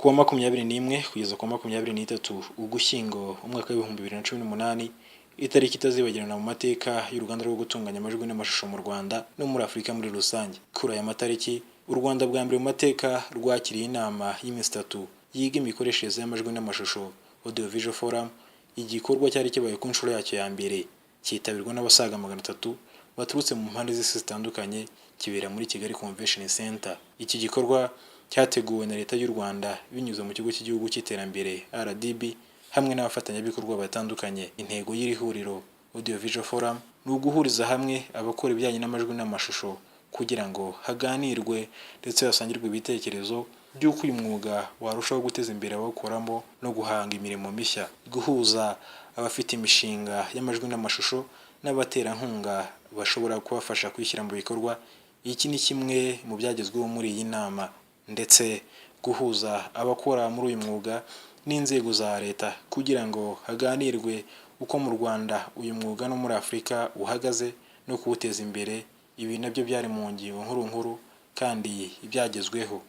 Kuwa 21 kugeza kuwa 23 Ugushyingo umwaka w'ibihumbi 2018, itariki itazibagirana mu mateka y'uruganda rwo gutunganya amajwi n'amashusho mu Rwanda no muri Afurika muri rusange. Kuri aya matariki, u Rwanda bwa mbere mu mateka rwakiriye inama y'iminsi 3 yiga imikoreshereze y'amajwi n'amashusho Audio Visual Forum. Igikorwa cyari kibaye ku nshuro yacyo ya mbere, cyitabirwa n'abasaga 300 baturutse mu mpande z'isi zitandukanye, kibera muri Kigali Convention Center. Iki gikorwa cyateguwe na Leta y'u Rwanda binyuze mu kigo cy'igihugu cy'iterambere RDB hamwe n'abafatanyabikorwa batandukanye. Intego y'iri huriro Audio Visual Forum ni uguhuriza hamwe abakora ibijyanye n'amajwi n'amashusho kugira ngo haganirwe ndetse hasangirwe ibitekerezo by'uko uyu mwuga warushaho guteza imbere abawukoramo no guhanga imirimo mishya, guhuza abafite imishinga y'amajwi n'amashusho n'abaterankunga bashobora kubafasha kwishyira mu bikorwa. Iki ni kimwe mu byagezweho muri iyi nama, ndetse guhuza abakora muri uyu mwuga n'inzego za leta kugira ngo haganirwe uko mu Rwanda uyu mwuga no muri Afurika uhagaze no kuwuteza imbere. Ibi nabyo byari mu ngingo nkuru kandi ibyagezweho.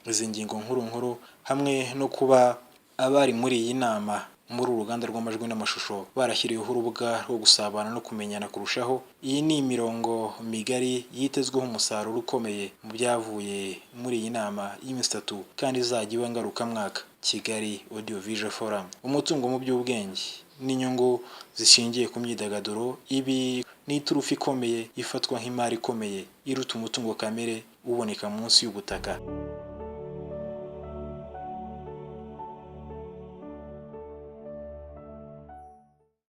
Izi ngingo nkuru hamwe no kuba abari muri iyi nama muri uruganda rw'amajwi n'amashusho barashyiriweho urubuga rwo gusabana no kumenyana kurushaho. Iyi ni imirongo migari yitezweho umusaruro ukomeye mu byavuye muri iyi nama y'iminsi 3 kandi izajya iba ngarukamwaka. Kigali Audio Visual Forum, umutungo mu by'ubwenge n'inyungu zishingiye ku myidagaduro. Ibi ni iturufu ikomeye ifatwa nk'imari ikomeye iruta umutungo kamere uboneka munsi y'ubutaka.